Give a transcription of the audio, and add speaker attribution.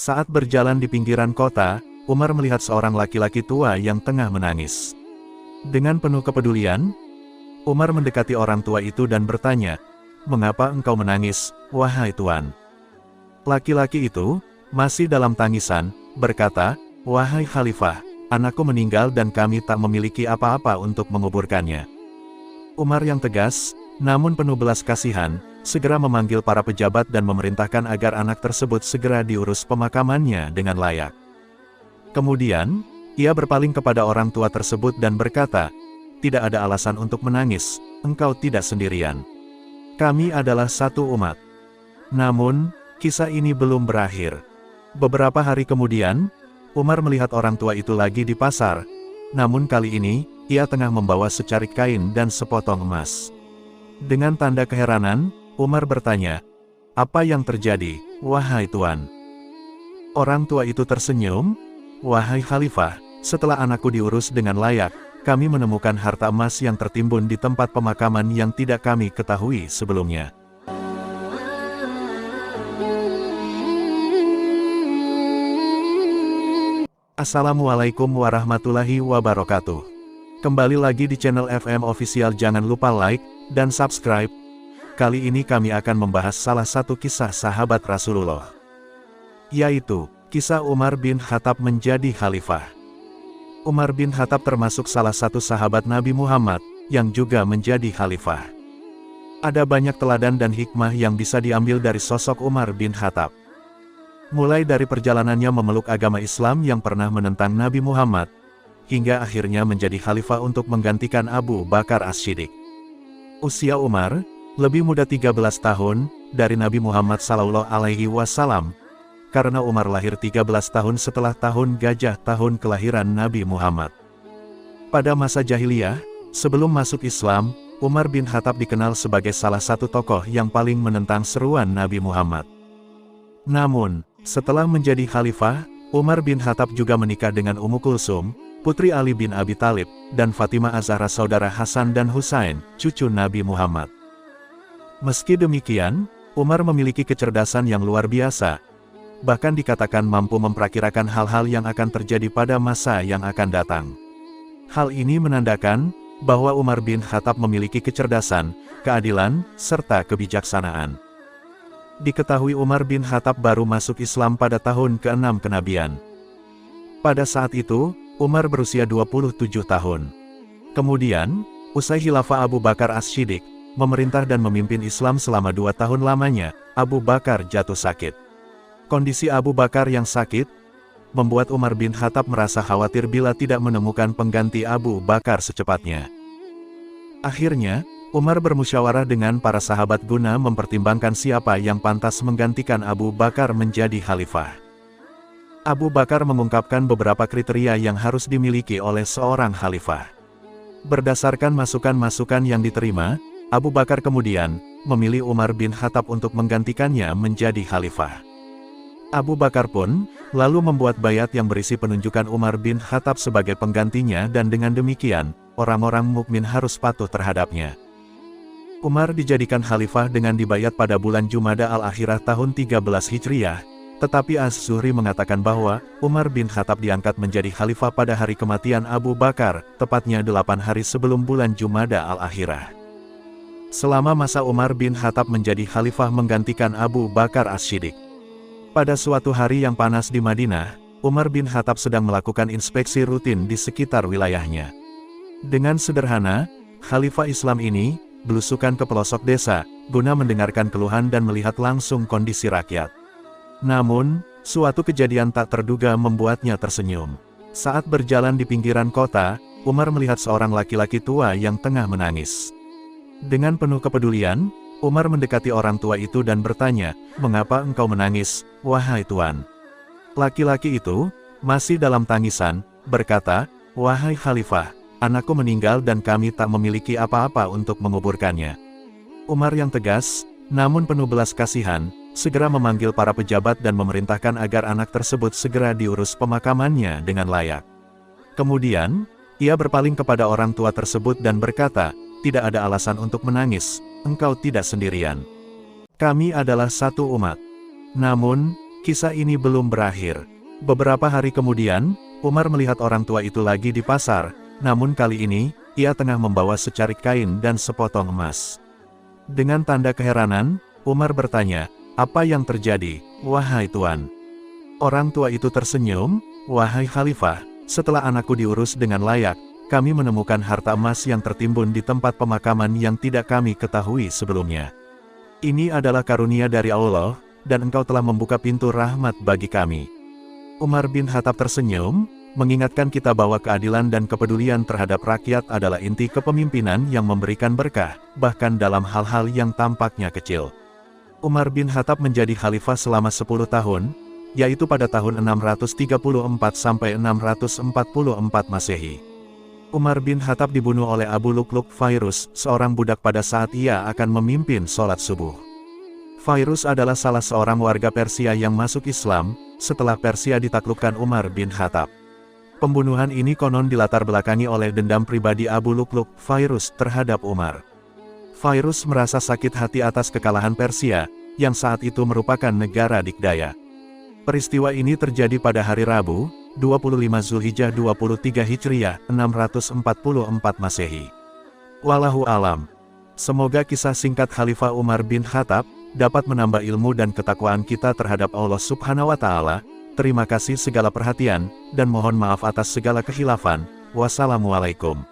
Speaker 1: Saat berjalan di pinggiran kota, Umar melihat seorang laki-laki tua yang tengah menangis. Dengan penuh kepedulian, Umar mendekati orang tua itu dan bertanya, "Mengapa engkau menangis, wahai tuan?" Laki-laki itu, masih dalam tangisan, berkata, "Wahai Khalifah, anakku meninggal dan kami tak memiliki apa-apa untuk menguburkannya." Umar yang tegas, namun penuh belas kasihan, segera memanggil para pejabat dan memerintahkan agar anak tersebut segera diurus pemakamannya dengan layak. Kemudian, ia berpaling kepada orang tua tersebut dan berkata, "Tidak ada alasan untuk menangis, engkau tidak sendirian. Kami adalah satu umat." Namun, kisah ini belum berakhir. Beberapa hari kemudian, Umar melihat orang tua itu lagi di pasar, namun kali ini, ia tengah membawa secarik kain dan sepotong emas. Dengan tanda keheranan, Umar bertanya, "Apa yang terjadi, wahai tuan?" Orang tua itu tersenyum, "Wahai Khalifah, setelah anakku diurus dengan layak, kami menemukan harta emas yang tertimbun di tempat pemakaman yang tidak kami ketahui sebelumnya." Assalamualaikum warahmatullahi wabarakatuh. Kembali lagi di channel FM Official, jangan lupa like dan subscribe. Kali ini kami akan membahas salah satu kisah sahabat Rasulullah, yaitu kisah Umar bin Khattab menjadi khalifah. Umar bin Khattab termasuk salah satu sahabat Nabi Muhammad, yang juga menjadi khalifah. Ada banyak teladan dan hikmah yang bisa diambil dari sosok Umar bin Khattab. Mulai dari perjalanannya memeluk agama Islam yang pernah menentang Nabi Muhammad, hingga akhirnya menjadi khalifah untuk menggantikan Abu Bakar As-Siddiq. Usia Umar, lebih muda 13 tahun, dari Nabi Muhammad SAW, karena Umar lahir 13 tahun setelah tahun gajah tahun kelahiran Nabi Muhammad. Pada masa jahiliyah, sebelum masuk Islam, Umar bin Khattab dikenal sebagai salah satu tokoh yang paling menentang seruan Nabi Muhammad. Namun, setelah menjadi khalifah, Umar bin Khattab juga menikah dengan Ummu Kulsum, putri Ali bin Abi Thalib, dan Fatimah Az-Zahra saudara Hasan dan Husain, cucu Nabi Muhammad. Meski demikian, Umar memiliki kecerdasan yang luar biasa, bahkan dikatakan mampu memperkirakan hal-hal yang akan terjadi pada masa yang akan datang. Hal ini menandakan bahwa Umar bin Khattab memiliki kecerdasan, keadilan, serta kebijaksanaan. Diketahui Umar bin Khattab baru masuk Islam pada tahun ke-6 kenabian. Pada saat itu, Umar berusia 27 tahun. Kemudian, usai khilafah Abu Bakar As-Siddiq, memerintah dan memimpin Islam selama 2 tahun lamanya, Abu Bakar jatuh sakit. Kondisi Abu Bakar yang sakit, membuat Umar bin Khattab merasa khawatir bila tidak menemukan pengganti Abu Bakar secepatnya. Akhirnya, Umar bermusyawarah dengan para sahabat guna mempertimbangkan siapa yang pantas menggantikan Abu Bakar menjadi khalifah. Abu Bakar mengungkapkan beberapa kriteria yang harus dimiliki oleh seorang khalifah. Berdasarkan masukan-masukan yang diterima, Abu Bakar kemudian memilih Umar bin Khattab untuk menggantikannya menjadi khalifah. Abu Bakar pun lalu membuat baiat yang berisi penunjukan Umar bin Khattab sebagai penggantinya, dan dengan demikian, orang-orang mukmin harus patuh terhadapnya. Umar dijadikan khalifah dengan dibaiat pada bulan Jumada al-Akhirah tahun 13 Hijriah, tetapi Az-Zuhri mengatakan bahwa Umar bin Khattab diangkat menjadi khalifah pada hari kematian Abu Bakar, tepatnya 8 hari sebelum bulan Jumada al-Akhirah. Selama masa Umar bin Khattab menjadi khalifah menggantikan Abu Bakar As-Siddiq, pada suatu hari yang panas di Madinah, Umar bin Khattab sedang melakukan inspeksi rutin di sekitar wilayahnya. Dengan sederhana, khalifah Islam ini belusukan ke pelosok desa, guna mendengarkan keluhan dan melihat langsung kondisi rakyat. Namun, suatu kejadian tak terduga membuatnya tersenyum. Saat berjalan di pinggiran kota, Umar melihat seorang laki-laki tua yang tengah menangis. Dengan penuh kepedulian, Umar mendekati orang tua itu dan bertanya, "Mengapa engkau menangis, wahai tuan?" Laki-laki itu, masih dalam tangisan, berkata, "Wahai Khalifah, anakku meninggal dan kami tak memiliki apa-apa untuk menguburkannya." Umar yang tegas, namun penuh belas kasihan, segera memanggil para pejabat dan memerintahkan agar anak tersebut segera diurus pemakamannya dengan layak. Kemudian, ia berpaling kepada orang tua tersebut dan berkata, "Tidak ada alasan untuk menangis, engkau tidak sendirian. Kami adalah satu umat." Namun, Kisah ini belum berakhir. Beberapa hari kemudian, Umar melihat orang tua itu lagi di pasar, namun kali ini, ia tengah membawa secarik kain dan sepotong emas. Dengan tanda keheranan, Umar bertanya, "Apa yang terjadi, wahai tuan?" Orang tua itu tersenyum, "Wahai Khalifah, setelah anakku diurus dengan layak, kami menemukan harta emas yang tertimbun di tempat pemakaman yang tidak kami ketahui sebelumnya. Ini adalah karunia dari Allah, dan engkau telah membuka pintu rahmat bagi kami." Umar bin Khattab tersenyum, mengingatkan kita bahwa keadilan dan kepedulian terhadap rakyat adalah inti kepemimpinan yang memberikan berkah, bahkan dalam hal-hal yang tampaknya kecil. Umar bin Khattab menjadi khalifah selama 10 tahun, yaitu pada tahun 634 sampai 644 Masehi. Umar bin Khattab dibunuh oleh Abu Lukluk Fairuz, seorang budak pada saat ia akan memimpin sholat subuh. Fairuz adalah salah seorang warga Persia yang masuk Islam, setelah Persia ditaklukkan Umar bin Khattab. Pembunuhan ini konon dilatar belakangi oleh dendam pribadi Abu Lukluk Fairuz terhadap Umar. Fairuz merasa sakit hati atas kekalahan Persia, yang saat itu merupakan negara dikdaya. Peristiwa ini terjadi pada hari Rabu, 25 Zulhijjah 23 Hijriah, 644 Masehi. Wallahu alam. Semoga kisah singkat Khalifah Umar bin Khattab dapat menambah ilmu dan ketakwaan kita terhadap Allah Subhanahu wa Ta'ala. Terima kasih segala perhatian, dan mohon maaf atas segala kekhilafan. Wassalamualaikum.